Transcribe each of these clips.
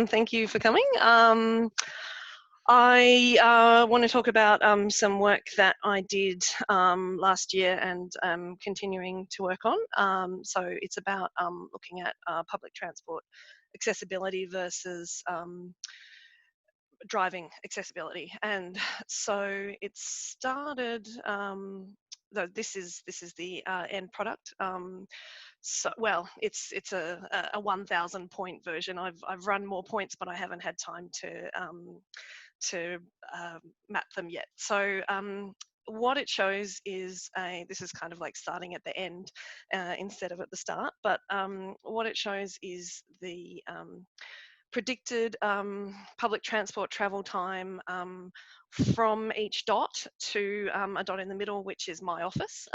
Thank you for coming. I want to talk about some work that I did last year and continuing to work on. So it's about looking at public transport accessibility versus driving accessibility. And so it started, though this is the end product. So, well, it's a 1,000 point version. I've run more points, but I haven't had time to map them yet. So what it shows is this is kind of like starting at the end instead of at the start. But what it shows is the predicted public transport travel time from each dot to a dot in the middle, which is my office,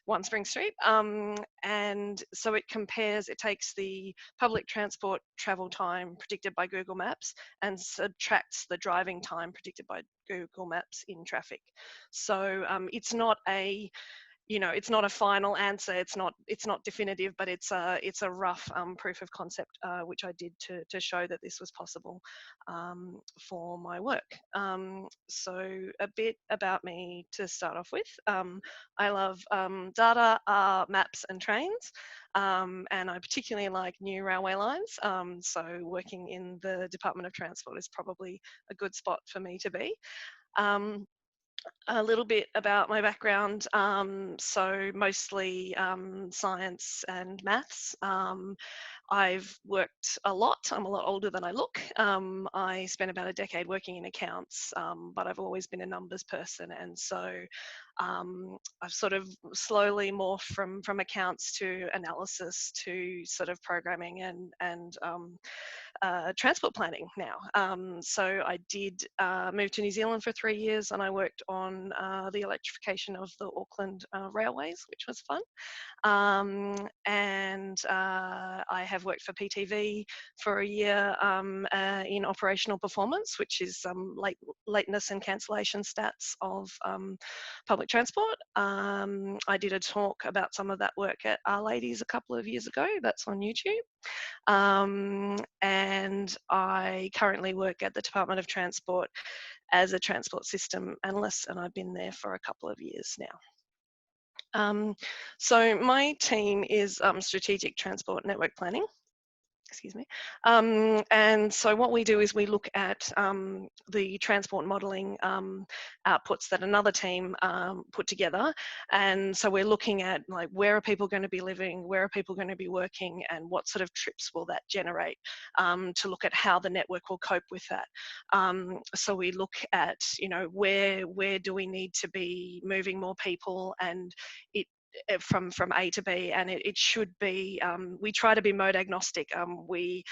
1 Spring Street. And so it compares, it takes the public transport travel time predicted by Google Maps and subtracts the driving time predicted by Google Maps in traffic. So it's not a it's not a final answer. It's not definitive, but it's a rough proof of concept, which I did to show that this was possible for my work. So a bit about me to start off with. I love data, maps and trains. And I particularly like new railway lines. So working in the Department of Transport is probably a good spot for me to be. A little bit about my background, so mostly science and maths. I've worked a lot. I'm a lot older than I look. I spent about a decade working in accounts, but I've always been a numbers person, and so I've sort of slowly morphed from accounts to analysis to sort of programming and transport planning now. So I did move to New Zealand for 3 years, and I worked on the electrification of the Auckland railways, which was fun. And I have worked for PTV for a year in operational performance, which is lateness and cancellation stats of public transport. I did a talk about some of that work at Our Ladies a couple of years ago. That's on YouTube. And I currently work at the Department of Transport as a transport system analyst, and I've been there for a couple of years now. So my team is strategic transport network planning. Excuse me. And so what we do is we look at the transport modelling outputs that another team put together. And so we're looking at like, where are people going to be living, where are people going to be working, and what sort of trips will that generate, to look at how the network will cope with that. So we look at, where do we need to be moving more people, and it from A to B, and it should be, we try to be mode agnostic. We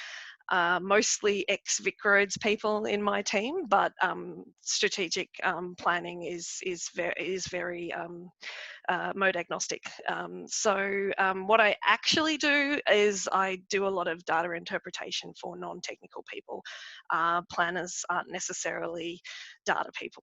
mostly ex-Vic Roads people in my team, but strategic planning is very mode agnostic. So what I actually do is I do a lot of data interpretation for non-technical people. Planners aren't necessarily data people.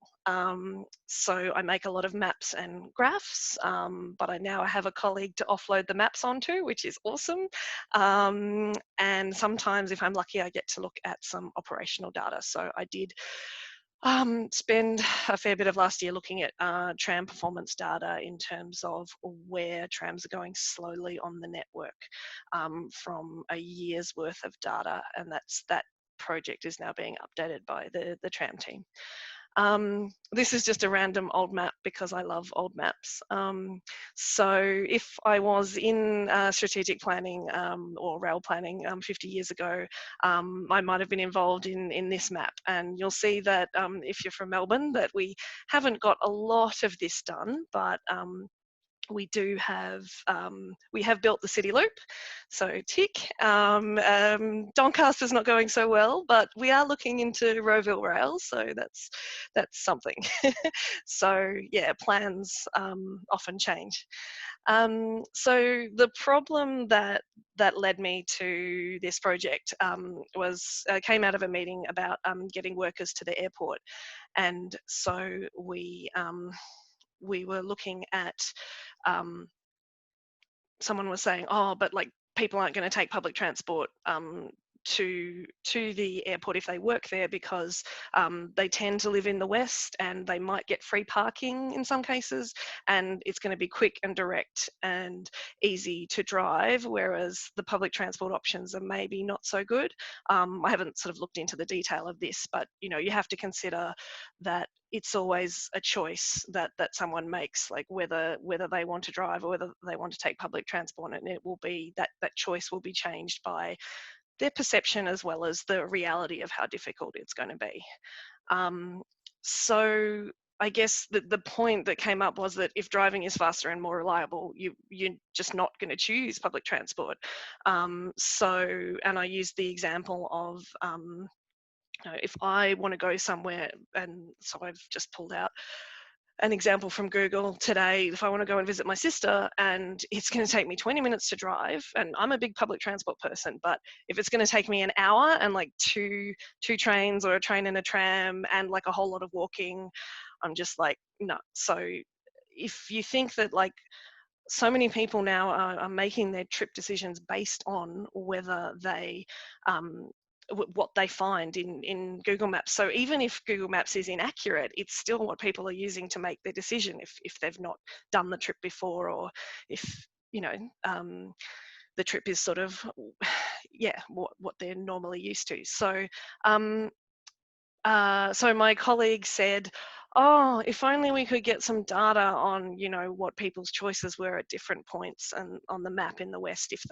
So I make a lot of maps and graphs, but I now have a colleague to offload the maps onto, which is awesome. And sometimes, if I'm lucky, I get to look at some operational data. So I did spend a fair bit of last year looking at tram performance data in terms of where trams are going slowly on the network, from a year's worth of data, and that project is now being updated by the tram team. This is just a random old map because I love old maps. So if I was in strategic planning or rail planning 50 years ago, I might have been involved in this map. And you'll see that if you're from Melbourne, that we haven't got a lot of this done, but we do have, we have built the City Loop, so tick. Doncaster's not going so well, but we are looking into Rowville Rail, so that's something. So yeah, plans often change. So the problem that led me to this project was came out of a meeting about getting workers to the airport, and so we were looking at, someone was saying, oh, but like people aren't going to take public transport to the airport if they work there, because they tend to live in the west and they might get free parking in some cases, and it's going to be quick and direct and easy to drive, whereas the public transport options are maybe not so good. I haven't sort of looked into the detail of this, but you have to consider that it's always a choice that someone makes, like whether they want to drive or whether they want to take public transport, and it will be that choice will be changed by their perception as well as the reality of how difficult it's going to be. So I guess the point that came up was that if driving is faster and more reliable, you're just not going to choose public transport. And I used the example of if I want to go somewhere, and so I've just pulled out an example from Google today. If I want to go and visit my sister and it's going to take me 20 minutes to drive, and I'm a big public transport person, but if it's going to take me an hour and like two trains or a train and a tram and like a whole lot of walking, I'm just like, no. So if you think that like so many people now are making their trip decisions based on whether they what they find in Google Maps. So even if Google Maps is inaccurate, it's still what people are using to make their decision if they've not done the trip before, or if the trip is sort of what they're normally used to. So so my colleague said, oh, if only we could get some data on, what people's choices were at different points and on the map in the West if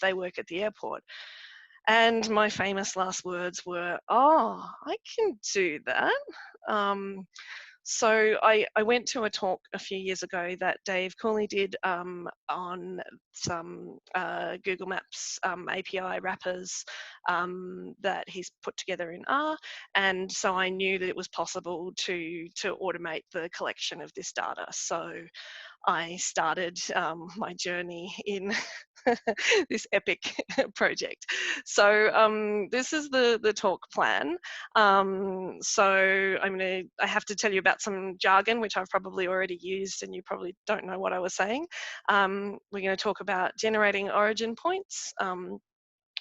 they work at the airport. And my famous last words were, oh, I can do that. So I went to a talk a few years ago that Dave Cooley did on some Google Maps API wrappers that he's put together in R, and so I knew that it was possible to automate the collection of this data. So I started my journey in this epic project. So this is the talk plan. So I have to tell you about some jargon, which I've probably already used and you probably don't know what I was saying. We're going to talk about generating origin points,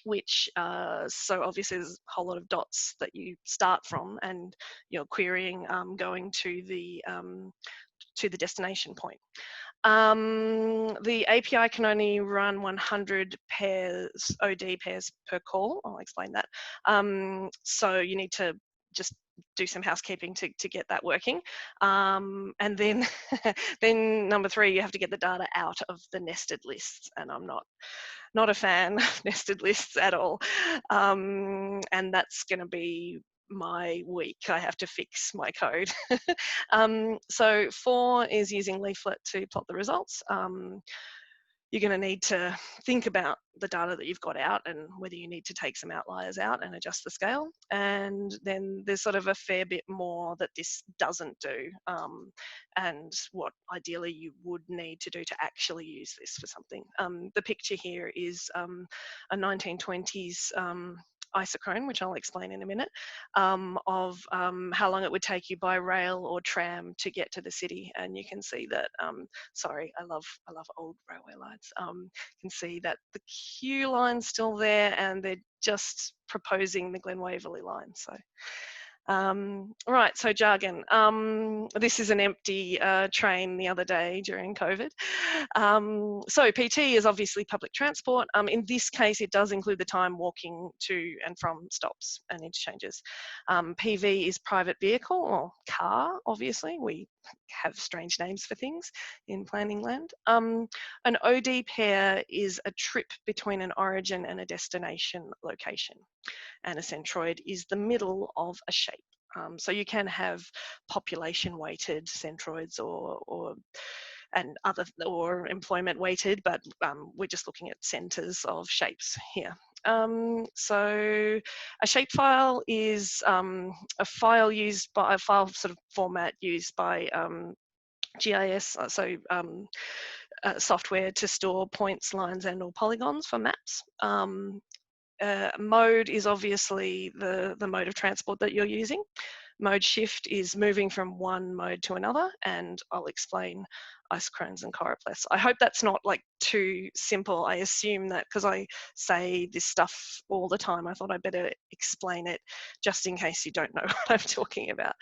which so obviously there's a whole lot of dots that you start from and you're querying going to the destination point. The API can only run 100 pairs, OD pairs per call. I'll explain that. So you need to just do some housekeeping to get that working. And then, then number 3, you have to get the data out of the nested lists. And I'm not a fan of nested lists at all. And that's going to be my week. I have to fix my code. So 4 is using Leaflet to plot the results. You're going to need to think about the data that you've got out and whether you need to take some outliers out and adjust the scale. And then there's sort of a fair bit more that this doesn't do, and what ideally you would need to do to actually use this for something. The picture here is a 1920s isochrone, which I'll explain in a minute, of how long it would take you by rail or tram to get to the city. And you can see that, sorry, I love old railway lines. You can see that the Q line's still there and they're just proposing the Glen Waverley line. So right, so jargon. This is an empty train the other day during COVID. So PT is obviously public transport. In this case, it does include the time walking to and from stops and interchanges. PV is private vehicle or car, obviously. We have strange names for things in planning land. An OD pair is a trip between an origin and a destination location. And a centroid is the middle of a shape. So you can have population weighted centroids or employment weighted, but we're just looking at centers of shapes here. So a shapefile is a file sort of format used by GIS, software to store points, lines, and or polygons for maps. Mode is obviously the mode of transport that you're using. Mode shift is moving from one mode to another, and I'll explain isochrones and choropleths. I hope that's not like too simple. I assume that because I say this stuff all the time, I thought I'd better explain it just in case you don't know what I'm talking about.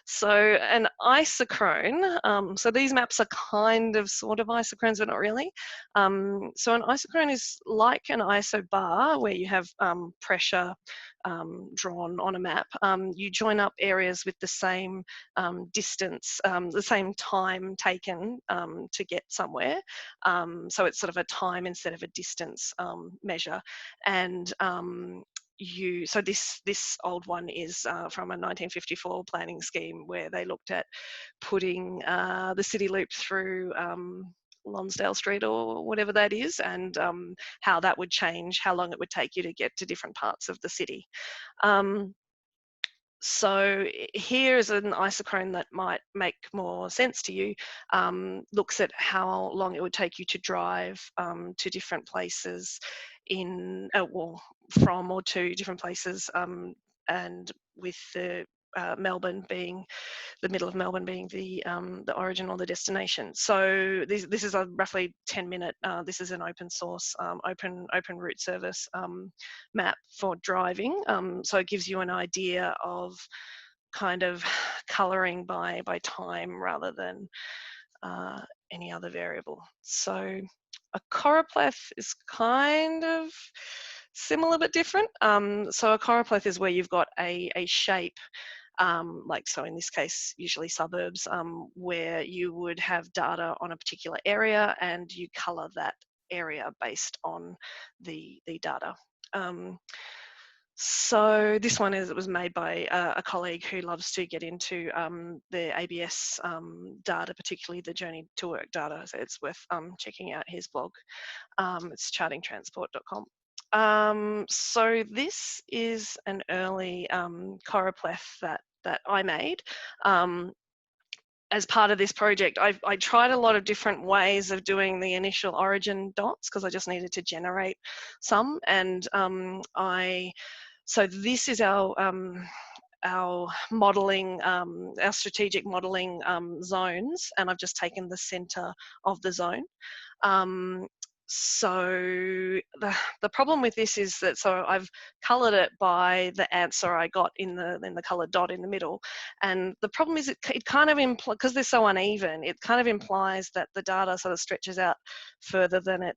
So an isochrone, so these maps are kind of sort of isochrones, but not really. So an isochrone is like an isobar where you have pressure drawn on a map. You join up areas with the same distance, the same time taken to get somewhere. So it's sort of a time instead of a distance measure. And so this old one is from a 1954 planning scheme where they looked at putting the city loop through Lonsdale Street or whatever that is, and how that would change, how long it would take you to get to different parts of the city. So here is an isochrone that might make more sense to you. Looks at how long it would take you to drive to different places from or to different places, and with the Melbourne being the middle of Melbourne being the origin or the destination. So this is a roughly 10-minute. This is an open source, open route service map for driving. So it gives you an idea of kind of colouring by time rather than any other variable. So a choropleth is kind of similar but different. So a choropleth is where you've got a shape, like so in this case, usually suburbs, where you would have data on a particular area and you colour that area based on the data. So this one was made by a colleague who loves to get into the ABS data, particularly the journey to work data. So it's worth checking out his blog. It's chartingtransport.com. So this is an early choropleth that I made. As part of this project, I tried a lot of different ways of doing the initial origin dots because I just needed to generate some, and so this is our modelling, our strategic modelling zones, and I've just taken the centre of the zone. So the problem with this is that, so I've coloured it by the answer I got in the coloured dot in the middle, and the problem is it kind of implies, because they're so uneven, it kind of implies that the data sort of stretches out further than it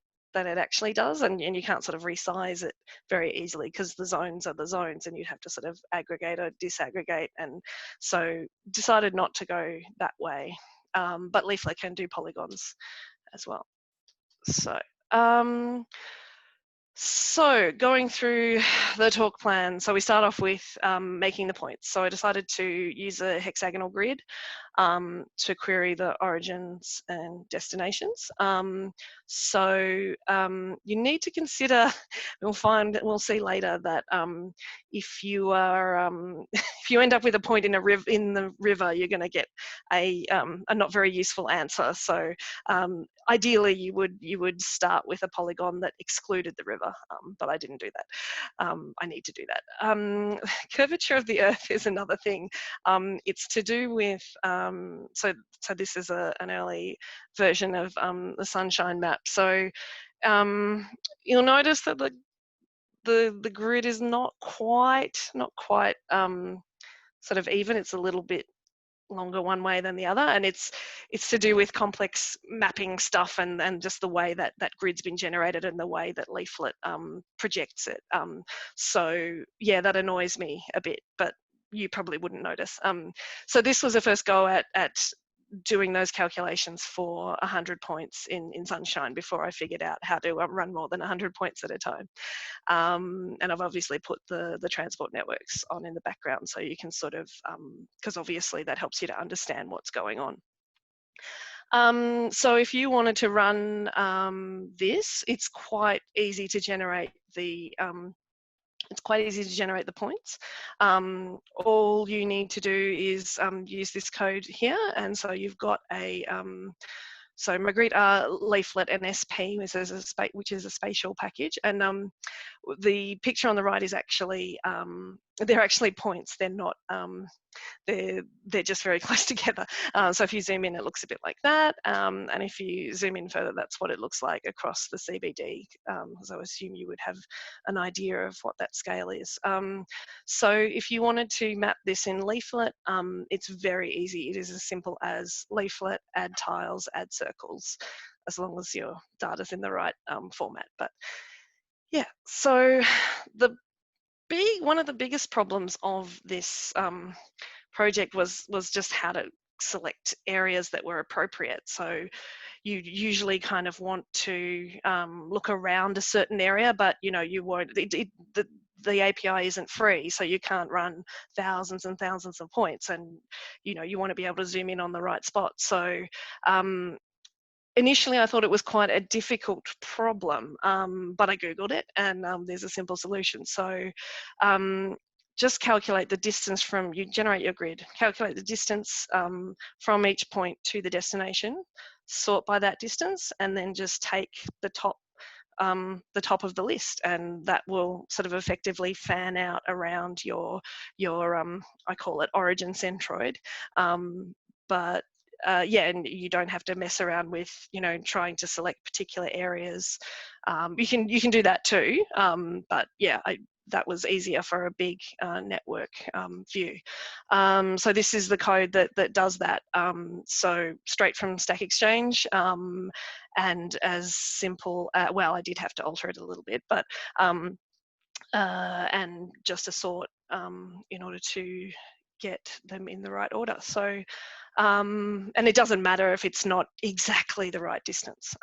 actually does, and you can't sort of resize it very easily because the zones are the zones and you'd have to sort of aggregate or disaggregate, and so decided not to go that way. But Leaflet can do polygons as well. So going through the talk plan, so we start off with making the points. So I decided to use a hexagonal grid to query the origins and destinations. So you need to consider, we'll see later that if you are if you end up with a point in the river, you're going to get a not very useful answer. So ideally you would start with a polygon that excluded the river, but I didn't do that. I need to do that. Curvature of the earth is another thing. It's to do with so this is an early version of the sunshine map. So you'll notice that the grid is not quite sort of even. It's a little bit longer one way than the other, and it's to do with complex mapping stuff and just the way that grid's been generated and the way that Leaflet projects it. So yeah, that annoys me a bit, but you probably wouldn't notice. So this was a first go at doing those calculations for 100 points in Sunshine before I figured out how to run more than 100 points at a time. And I've obviously put the transport networks on in the background, so you can sort of, because obviously that helps you to understand what's going on. So if you wanted to run this, it's quite easy to generate the points. All you need to do is use this code here, and so you've got a so Magritte Leaflet and SP, which is a spatial package, and the picture on the right is actually, they're actually points. They're not, they're just very close together. So if you zoom in, it looks a bit like that. And if you zoom in further, that's what it looks like across the CBD. So I assume you would have an idea of what that scale is. So if you wanted to map this in Leaflet, it's very easy. It is as simple as Leaflet, add tiles, add circles, as long as your data's in the right format. But yeah, so one of the biggest problems of this project was just how to select areas that were appropriate. So you usually kind of want to look around a certain area, but you won't. The API isn't free, so you can't run thousands and thousands of points, and you want to be able to zoom in on the right spot. So initially, I thought it was quite a difficult problem, but I Googled it, and there's a simple solution. So just calculate the distance you generate your grid, calculate the distance from each point to the destination, sort by that distance, and then just take the top of the list, and that will sort of effectively fan out around your I call it origin centroid. But yeah, and you don't have to mess around with trying to select particular areas. You can do that too, but yeah, that was easier for a big network view. So this is the code that does that. So straight from Stack Exchange, and as simple. Well, I did have to alter it a little bit, but and just a sort in order to get them in the right order. So and it doesn't matter if it's not exactly the right distance.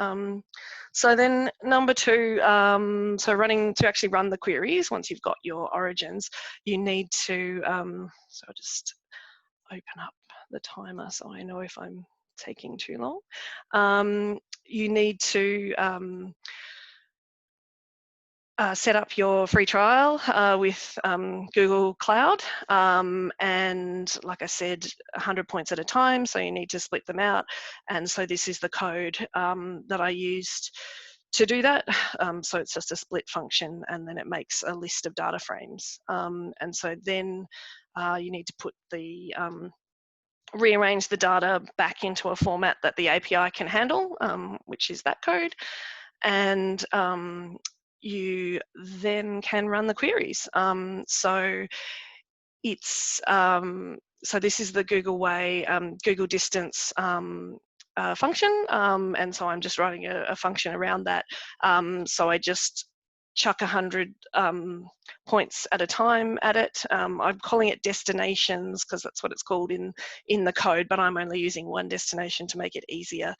So then number two, so to actually run the queries, once you've got your origins, you need to, so I'll just open up the timer so I know if I'm taking too long. You need to set up your free trial with Google Cloud, and like I said, 100 points at a time, so you need to split them out. And so this is the code that I used to do that. So it's just a split function, and then it makes a list of data frames. And so then you need to put rearrange the data back into a format that the API can handle, which is that code. And you then can run the queries. So it's so this is the Googleway Google distance function, and so I'm just writing a function around that. So I just chuck 100 points at a time at it. I'm calling it destinations because that's what it's called in the code, but I'm only using one destination to make it easier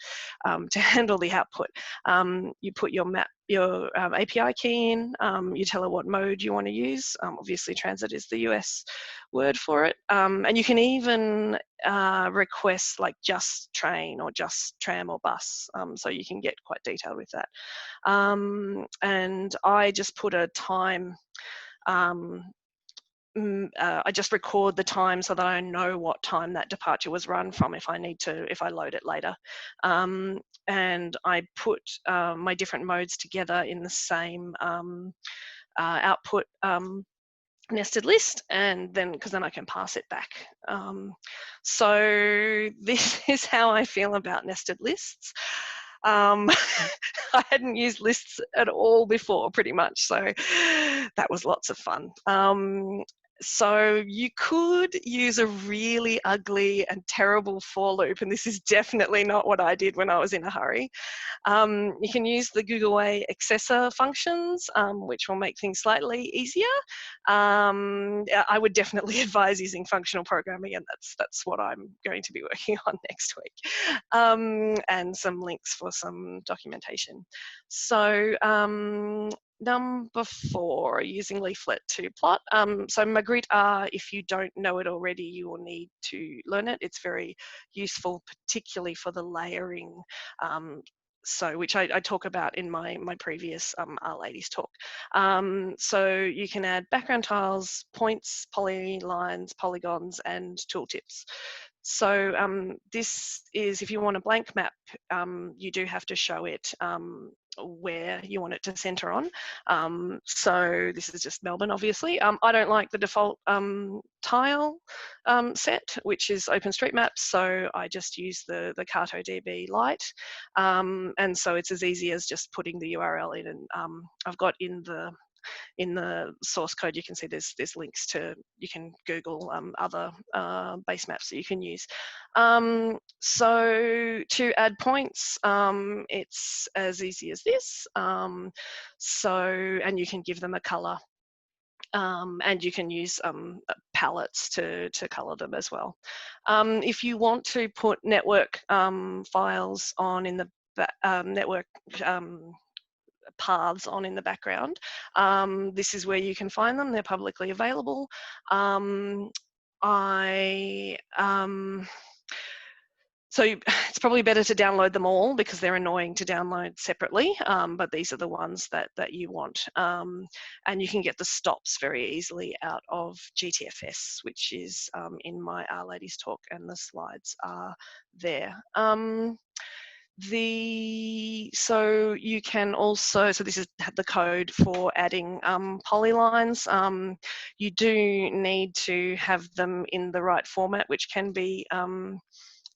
to handle the output. You put your API key in, you tell her what mode you want to use. Obviously transit is the US word for it. And you can even request like just train or just tram or bus, so you can get quite detailed with that. And I just put a time, I just record the time so that I know what time that departure was run from if I load it later. And I put my different modes together in the same output nested list, and then because then I can pass it back. So this is how I feel about nested lists. I hadn't used lists at all before, pretty much, so that was lots of fun. So you could use a really ugly and terrible for loop, and this is definitely not what I did when I was in a hurry. You can use the Googleway accessor functions, which will make things slightly easier. I would definitely advise using functional programming, and that's what I'm going to be working on next week. And some links for some documentation. So number 4, using Leaflet to plot. So Magritte R, if you don't know it already, you will need to learn it. It's very useful, particularly for the layering, so which I talk about in my previous R Ladies talk. So you can add background tiles, points, polylines, polygons, and tooltips. So this is, if you want a blank map, you do have to show it where you want it to center on. So this is just Melbourne, obviously. I don't like the default tile set, which is OpenStreetMap, so I just use the CartoDB Lite. And so it's as easy as just putting the URL in, and I've got in the source code, you can see there's links to, you can Google other base maps that you can use. So to add points, it's as easy as this. And you can give them a color. And you can use palettes to color them as well. If you want to put network files on in the network paths on in the background, this is where you can find them. They're publicly available. So it's probably better to download them all because they're annoying to download separately, but these are the ones that you want. And you can get the stops very easily out of GTFS, which is in my Our Ladies talk, and the slides are there. So you can also, so this is the code for adding polylines. You do need to have them in the right format, which can be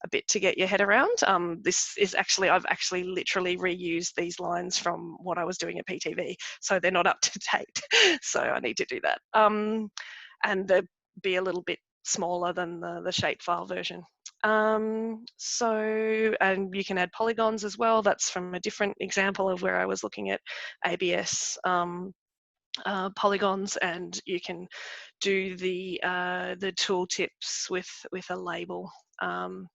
a bit to get your head around. This is actually, I've actually literally reused these lines from what I was doing at PTV, so they're not up to date. So I need to do that. And they'll be a little bit smaller than the shapefile version. And you can add polygons as well. That's from a different example of where I was looking at ABS polygons, and you can do the tooltips with a label. And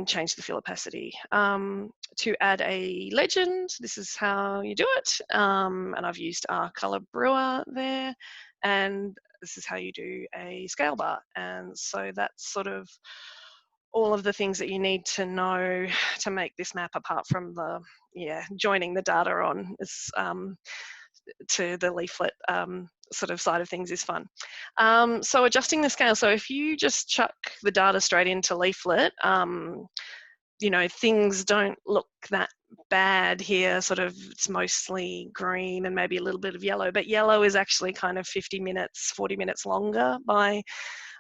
change the fill opacity. To add a legend, this is how you do it. And I've used our color brewer there, and this is how you do a scale bar. And so that's sort of all of the things that you need to know to make this map, apart from the joining the data on to the leaflet sort of side of things is fun. So adjusting the scale. So if you just chuck the data straight into Leaflet, things don't look that bad here. Sort of, it's mostly green and maybe a little bit of yellow, but yellow is actually kind of 40 minutes longer by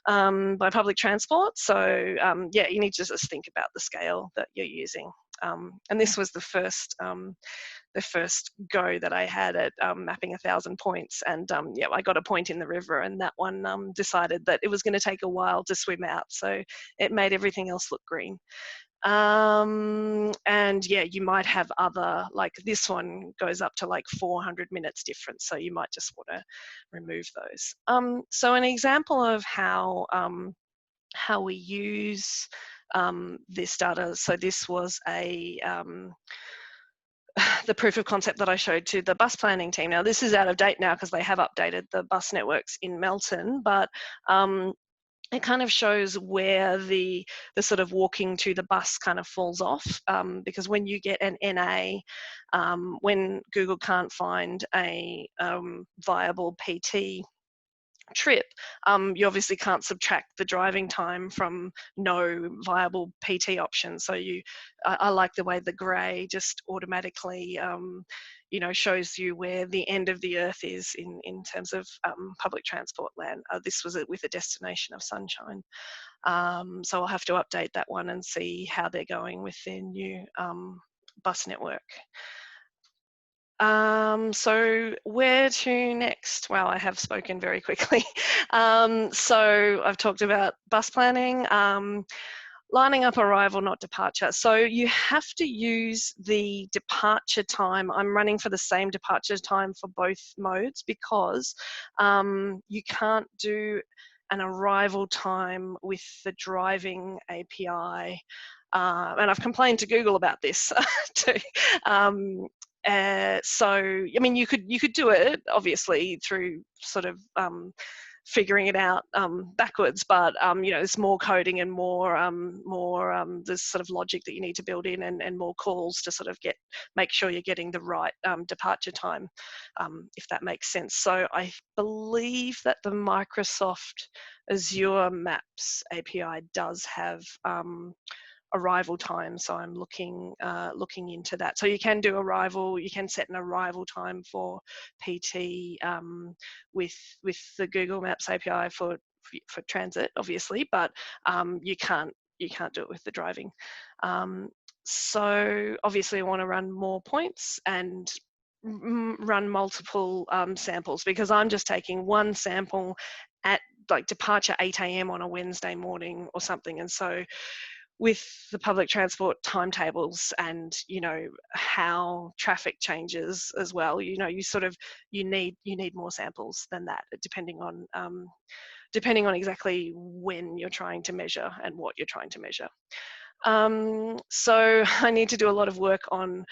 public transport. So you need to just think about the scale that you're using. And this was the first go that I had at mapping 1,000 points, and I got a point in the river, and that one decided that it was going to take a while to swim out, so it made everything else look green. And you might have other, like this one goes up to like 400 minutes difference, so you might just want to remove those. So an example of how we use this data. So this was the proof of concept that I showed to the bus planning team. Now this is out of date now because they have updated the bus networks in Melton, but it kind of shows where the sort of walking to the bus kind of falls off, because when you get an NA, when Google can't find a viable PT trip, you obviously can't subtract the driving time from no viable PT option. So I like the way the grey just automatically shows you where the end of the earth is in terms of public transport land. This was with a destination of sunshine. So I'll have to update that one and see how they're going with their new bus network. So where to next? Well, I have spoken very quickly. So I've talked about bus planning, lining up arrival, not departure. So you have to use the departure time. I'm running for the same departure time for both modes because you can't do an arrival time with the driving API. And I've complained to Google about this too. So I mean, you could do it obviously through sort of figuring it out backwards, but there's more coding and more there's sort of logic that you need to build in, and more calls to sort of make sure you're getting the right departure time, if that makes sense. So I believe that the Microsoft Azure Maps API does have arrival time. So I'm looking into that. So you can do arrival. You can set an arrival time for PT with the Google Maps API for transit, obviously, but you can't do it with the driving. So obviously I want to run more points and run multiple samples, because I'm just taking one sample at like departure 8 a.m. on a Wednesday morning or something. And so with the public transport timetables and, you know, how traffic changes as well, you know, you need more samples than that, depending on exactly when you're trying to measure and what you're trying to measure. So I need to do a lot of work on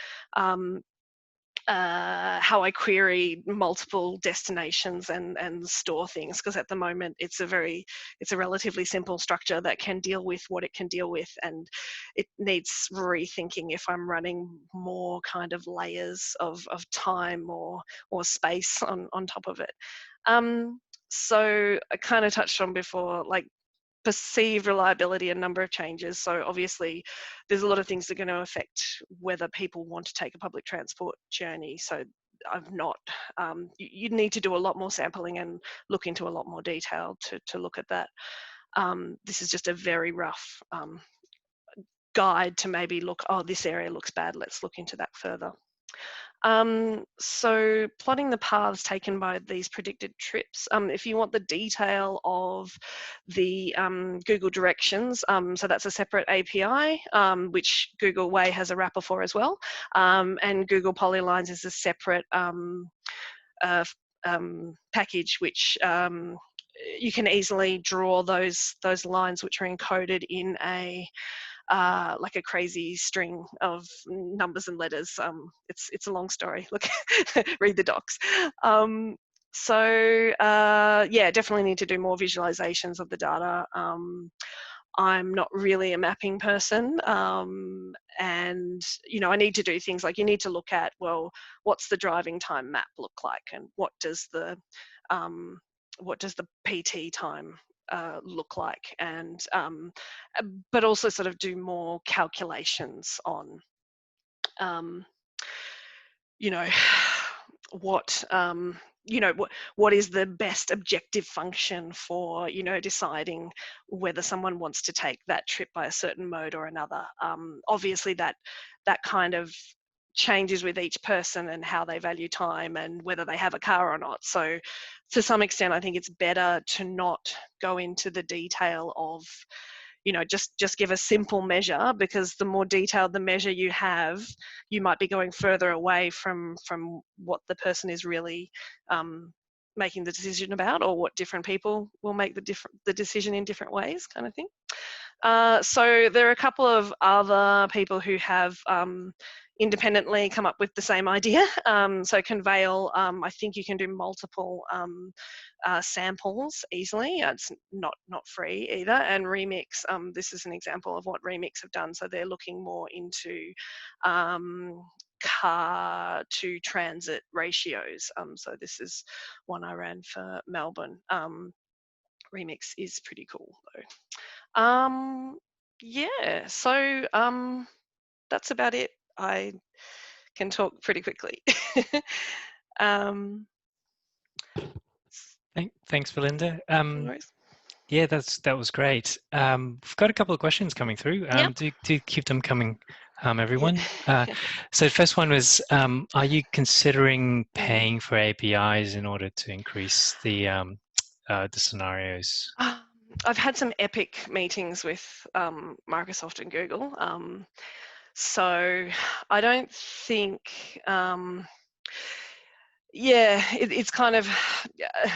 how I query multiple destinations and store things, because at the moment it's a relatively simple structure that can deal with what it can deal with, and it needs rethinking if I'm running more kind of layers of time or space on top of it. So I kind of touched on before, like perceived reliability and number of changes. So obviously there's a lot of things that are going to affect whether people want to take a public transport journey. So I've not, you need to do a lot more sampling and look into a lot more detail to look at that. This is just a very rough guide to maybe look, oh, this area looks bad, let's look into that further. So plotting the paths taken by these predicted trips. If you want the detail of the Google directions, so that's a separate API, which Googleway has a wrapper for as well, and Google Polylines is a separate package, which you can easily draw those lines which are encoded in a like a crazy string of numbers and letters. It's a long story. Look, read the docs. So yeah, definitely need to do more visualizations of the data. I'm not really a mapping person, and you know, I need to do things like, you need to look at, well, what's the driving time map look like, and what does the PT time look like, and but also sort of do more calculations on you know, what you know, what is the best objective function for, you know, deciding whether someone wants to take that trip by a certain mode or another. Obviously that kind of changes with each person and how they value time and whether they have a car or not. So to some extent, I think it's better to not go into the detail of, you know, just give a simple measure, because the more detailed the measure you have, you might be going further away from what the person is really making the decision about, or what different people will make the decision in different ways, kind of thing. So there are a couple of other people who have independently come up with the same idea. So Conveil, I think you can do multiple samples easily. It's not free either. And Remix, this is an example of what Remix have done. So they're looking more into car to transit ratios. So this is one I ran for Melbourne. Remix is pretty cool though. Yeah, so that's about it. I can talk pretty quickly. Thanks, Belinda. No worries. Yeah, that was great. We've got a couple of questions coming through. Yep. Do keep them coming, everyone. Yeah. So the first one was, are you considering paying for APIs in order to increase the scenarios? I've had some epic meetings with Microsoft and Google. So I don't think, yeah, it's kind of,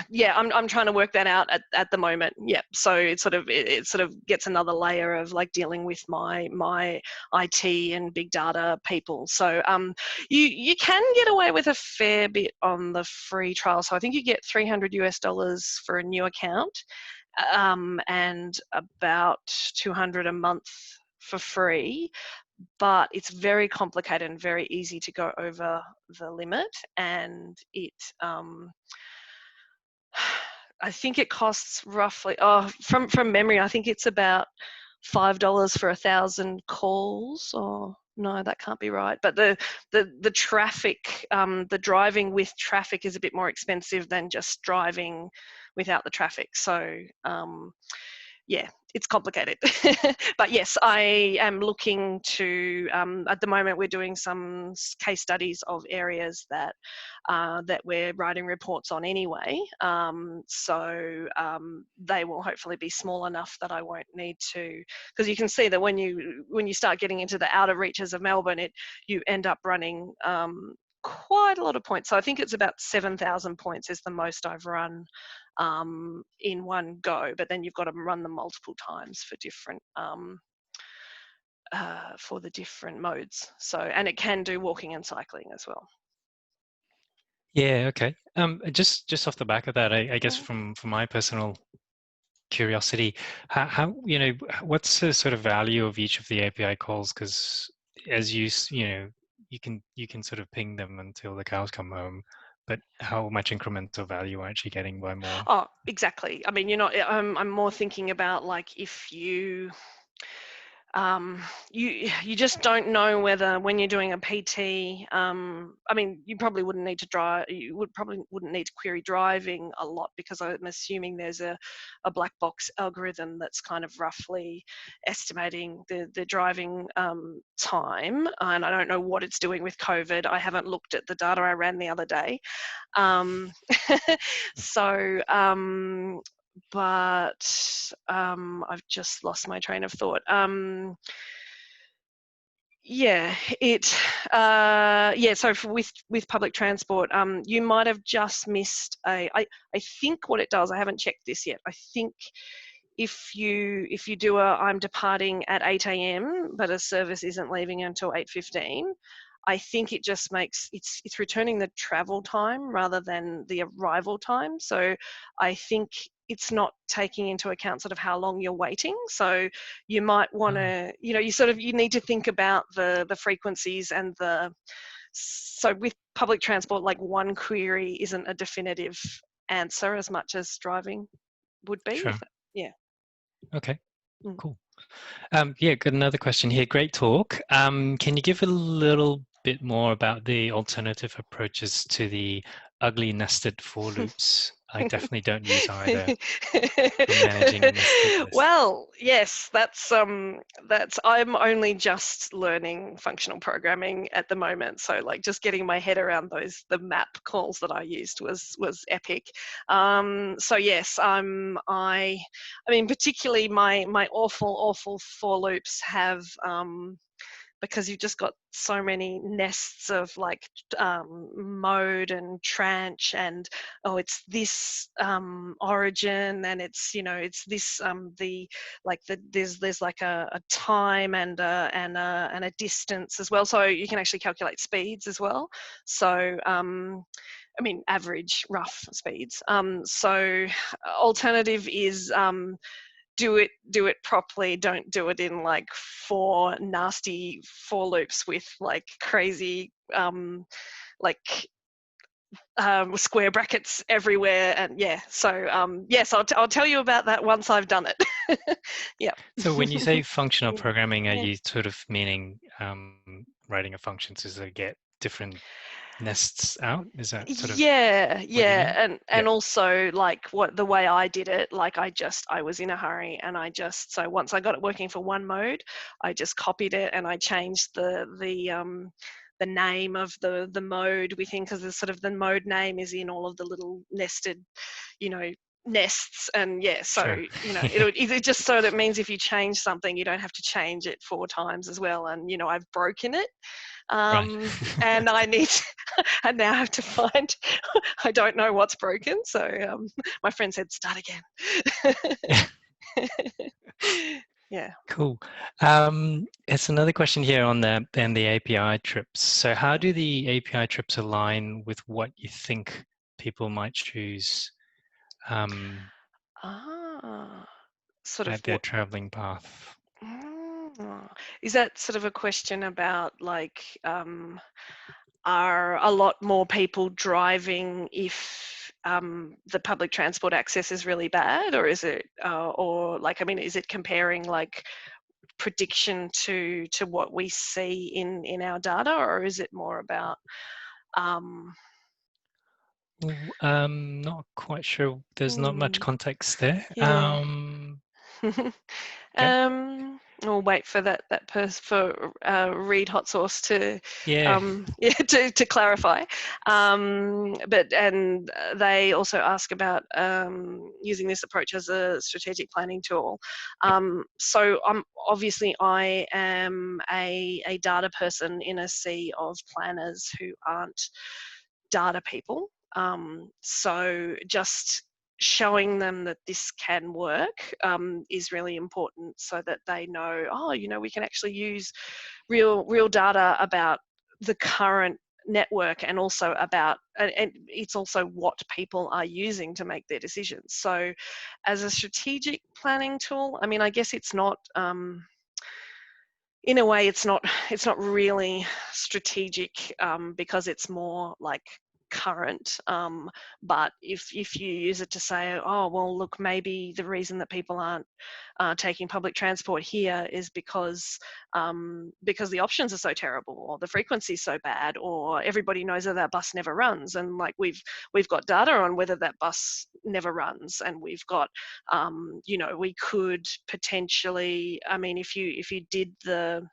yeah, I'm trying to work that out at the moment. Yeah, so it sort of gets another layer of like dealing with my IT and big data people. So you can get away with a fair bit on the free trial. So I think you get $300 for a new account, and about $200 a month for free. But it's very complicated and very easy to go over the limit, and it I think it costs roughly, from memory, I think it's about $5 for 1,000 calls, or no, that can't be right. But the traffic, the driving with traffic is a bit more expensive than just driving without the traffic. So yeah, it's complicated. But yes, I am looking to, at the moment we're doing some case studies of areas that that we're writing reports on anyway. So they will hopefully be small enough that I won't need to, because you can see that when you start getting into the outer reaches of Melbourne, you end up running quite a lot of points. So I think it's about 7,000 points is the most I've run in one go, but then you've got to run them multiple times for different for the different modes. So, and it can do walking and cycling as well. Yeah, okay. Just off the back of that, I guess from my personal curiosity, how what's the sort of value of each of the API calls? Because as you can sort of ping them until the cows come home, but how much incremental value are you actually getting by more? Oh, exactly. I mean, I'm more thinking about like if you you just don't know whether when you're doing a PT, I mean, you probably wouldn't need to drive, probably wouldn't need to query driving a lot, because I'm assuming there's a black box algorithm that's kind of roughly estimating the driving time. And I don't know what it's doing with COVID. I haven't looked at the data I ran the other day. So, but I've just lost my train of thought. Yeah, so with public transport, you might have just missed I think what it does, I haven't checked this yet. I think if you do I'm departing at 8 a.m. but a service isn't leaving until 8:15, I think it just makes it's returning the travel time rather than the arrival time. So I think it's not taking into account sort of how long you're waiting. So you might want to, you need to think about the frequencies and so with public transport, like one query isn't a definitive answer as much as driving would be. Sure. Yeah. Okay. Cool. Yeah, got another question here. Great talk. Can you give a little bit more about the alternative approaches to the ugly nested for loops? I definitely don't use either for managing a nested list. Well, yes, that's I'm only just learning functional programming at the moment, so like just getting my head around the map calls that I used was epic. So yes, I mean particularly my awful for loops have because you've just got so many nests of like mode and tranche, and it's this origin, and it's it's this there's like a time and a distance as well, so you can actually calculate speeds as well. So I mean average rough speeds. So alternative is do it properly. Don't do it in like 4 nasty for loops with like crazy square brackets everywhere. And yeah, so yes, I'll tell you about that once I've done it. Yeah. So when you say functional programming, are Yeah. you sort of meaning writing a function to get different nests out? Is that sort of Yeah, what you mean? and also like what the way I did it, like I was in a hurry, and so once I got it working for one mode, I just copied it and I changed the name of the mode within, because the mode name is in all of the little nested nests. And yeah, so Sure. it just so that means if you change something, you don't have to change it 4 times as well. And I've broken it. Right. And I now have to find, I don't know what's broken. So my friend said, start again. Yeah. Cool. It's another question here on the API trips. So how do the API trips align with what you think people might choose Sort of at their what? traveling path? Is that sort of a question about like, are a lot more people driving if the public transport access is really bad, or is it, or like, I mean, is it comparing like prediction to what we see in our data, or is it more about Not quite sure. There's not much context there. yeah. Yeah. We'll wait for that person for Reed Hot Sauce to Yeah. yeah, to clarify. But they also ask about using this approach as a strategic planning tool. So obviously I am a data person in a sea of planners who aren't data people. So just showing them that this can work is really important, so that they know, oh, you know, we can actually use real data about the current network, and also about, and it's also what people are using to make their decisions. So as a strategic planning tool, I mean, I guess it's not, in a way, it's not really strategic, because it's more like current. But if you use it to say, oh, well, look, maybe the reason that people aren't taking public transport here is because the options are so terrible, or the frequency is so bad, or everybody knows that bus never runs, and like we've got data on whether that bus never runs, and we've got, you know, we could potentially, I mean, if you did the,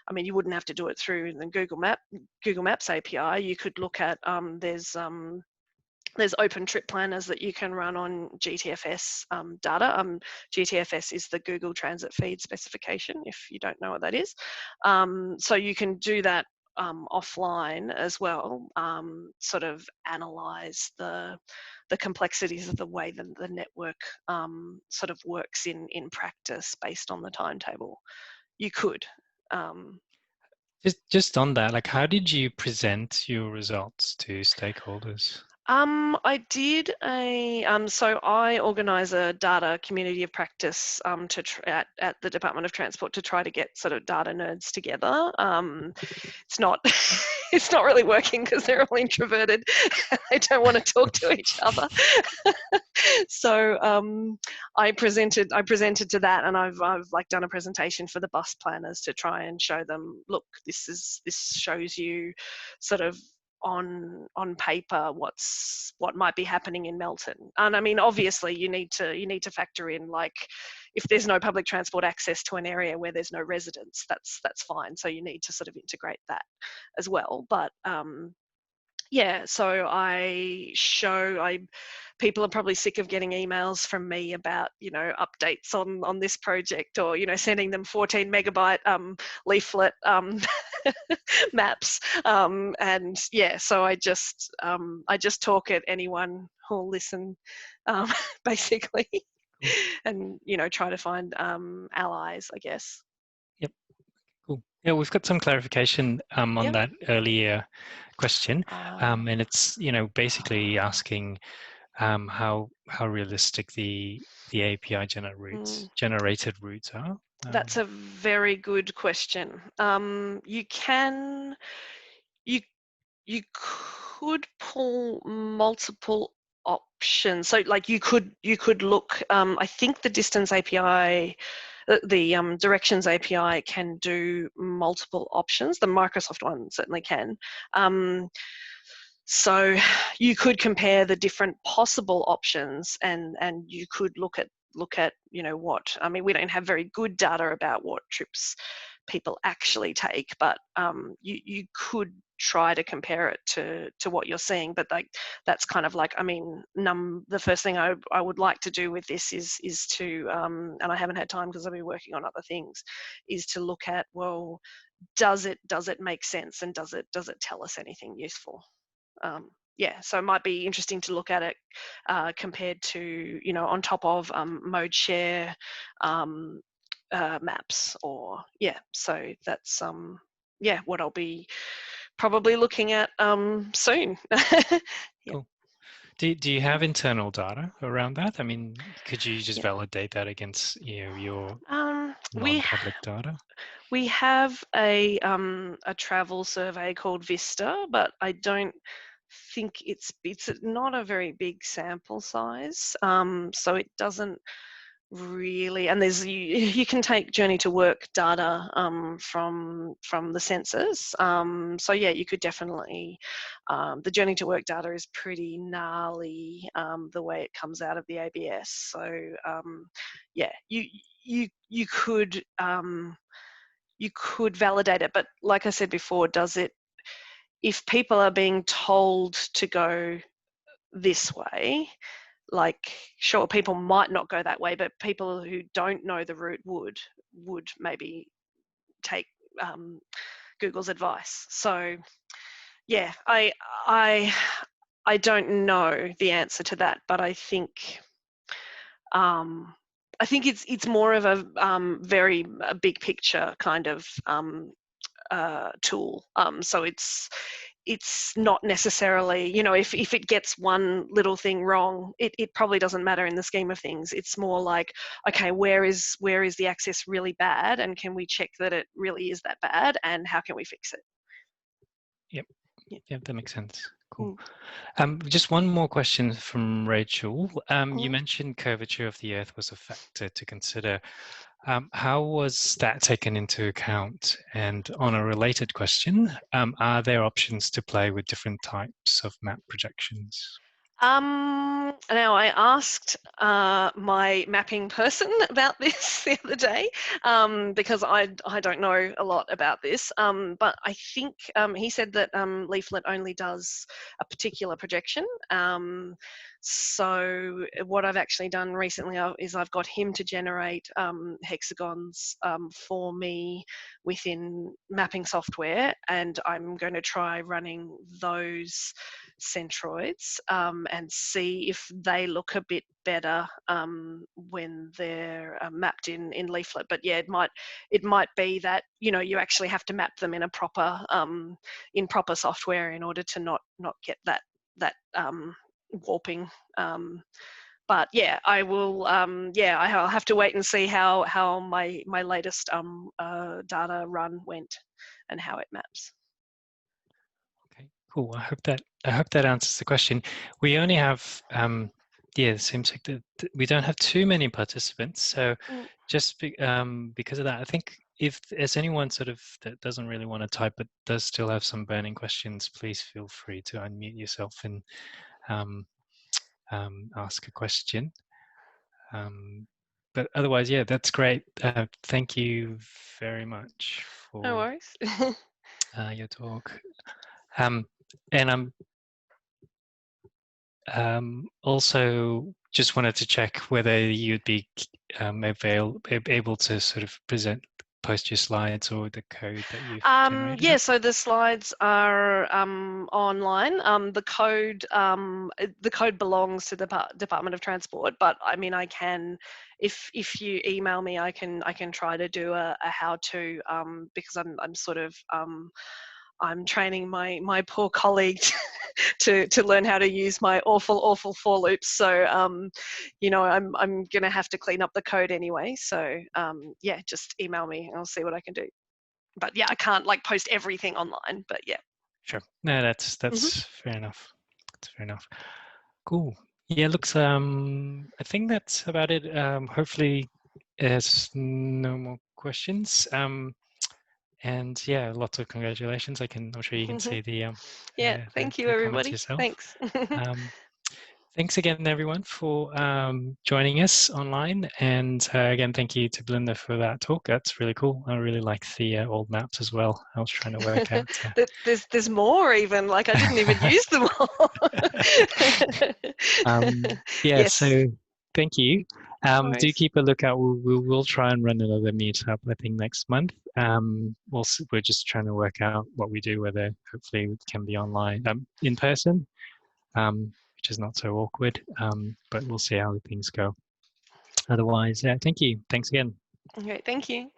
I mean, you wouldn't have to do it through the Google Maps API. You could look at, there's open trip planners that you can run on GTFS data. GTFS is the Google Transit Feed specification, if you don't know what that is. So you can do that offline as well, sort of analyze the complexities of the way that the network sort of works in practice based on the timetable. You could. Just on that, like, how did you present your results to stakeholders? I did so I organise a data community of practice at the Department of Transport to try to get sort of data nerds together. It's not it's not really working because they're all introverted. They don't want to talk to each other. So I presented to that, and I've like done a presentation for the bus planners to try and show them, look, this shows you sort of on paper what might be happening in Melton. And I mean, obviously you need to factor in, like, if there's no public transport access to an area where there's no residents, that's fine. So you need to sort of integrate that as well. But yeah, so people are probably sick of getting emails from me about, you know, updates on this project, or, you know, sending them 14 megabyte leaflet maps, and yeah, so I just talk at anyone who'll listen, basically, and, you know, try to find allies, I guess. Yep. Cool. Yeah, we've got some clarification on Yep. that earlier question, and it's, you know, basically asking how realistic the API generated routes are. That's a very good question. You could pull multiple options. So like you could look, I think the distance API, the directions API can do multiple options. The Microsoft one certainly can. So you could compare the different possible options, and you could look at, you know, what, I mean, we don't have very good data about what trips people actually take, but you could try to compare it to what you're seeing. But like, that's kind of like, I mean, the first thing I would like to do with this is to, and I haven't had time because I've been working on other things, is to look at, well, does it make sense, and does it tell us anything useful? Yeah, so it might be interesting to look at it compared to, you know, on top of mode share maps, or yeah. So that's yeah, what I'll be probably looking at soon. Yeah. Cool. Do you have internal data around that? I mean, could you just validate that against, you know, your non-public data? We have a travel survey called Vista, but I don't think it's not a very big sample size, so it doesn't really, and there's you can take journey to work data from the sensors, so yeah, you could definitely, the journey to work data is pretty gnarly, the way it comes out of the ABS, so yeah, you could validate it, but like I said before, if people are being told to go this way, like, sure, people might not go that way, but people who don't know the route would maybe take Google's advice. So yeah, I don't know the answer to that, but I think it's more of a very big picture kind of tool. So it's not necessarily, if it gets one little thing wrong, it probably doesn't matter in the scheme of things. It's more like, okay, where is the access really bad, and can we check that it really is that bad, and how can we fix it? Yep. Yeah. Yep, that makes sense. Cool. Just one more question from Rachel. You mentioned curvature of the Earth was a factor to consider. How was that taken into account? And on a related question, are there options to play with different types of map projections? Now, I asked my mapping person about this the other day, because I don't know a lot about this, but I think he said that Leaflet only does a particular projection. So what I've actually done recently is I've got him to generate hexagons for me within mapping software, and I'm going to try running those centroids and see if they look a bit better when they're mapped in Leaflet. But yeah, it might be that you actually have to map them in a proper software in order to not get that warping. But yeah, I will. I'll have to wait and see how my latest data run went and how it maps. Okay, cool. I hope that answers the question. We only have yeah, it seems like we don't have too many participants. So just because of that, I think if there's anyone sort of that doesn't really want to type but does still have some burning questions, please feel free to unmute yourself and ask a question. But otherwise, yeah, that's great. Thank you very much for No worries. your talk. And I'm also just wanted to check whether you'd be able to sort of post your slides or the code that you've generated. Yeah, so the slides are online. The code belongs to the Department of Transport, but I mean, I can, if you email me, I can try to do a how-to, because I'm sort of I'm training my poor colleague to learn how to use my awful for loops. So I'm gonna have to clean up the code anyway. So yeah, just email me and I'll see what I can do. But yeah, I can't like post everything online, but yeah. Sure. No, that's fair enough. That's fair enough. Cool. Yeah, looks I think that's about it. Hopefully there's no more questions. And yeah, lots of congratulations. I'm sure you can see the yeah, thank you the comments everybody. yourself. Thanks. Thanks again, everyone, for joining us online. And again, thank you to Belinda for that talk. That's really cool. I really like the old maps as well. I was trying to work out. There's more even. Like I didn't even use them all. Yeah, yes. so thank you. Do keep a lookout. We'll try and run another meetup, I think, next month. We're just trying to work out what we do, whether hopefully it can be online, in person. Which is not so awkward, but we'll see how things go. Otherwise, thank you. Thanks again. Okay, thank you.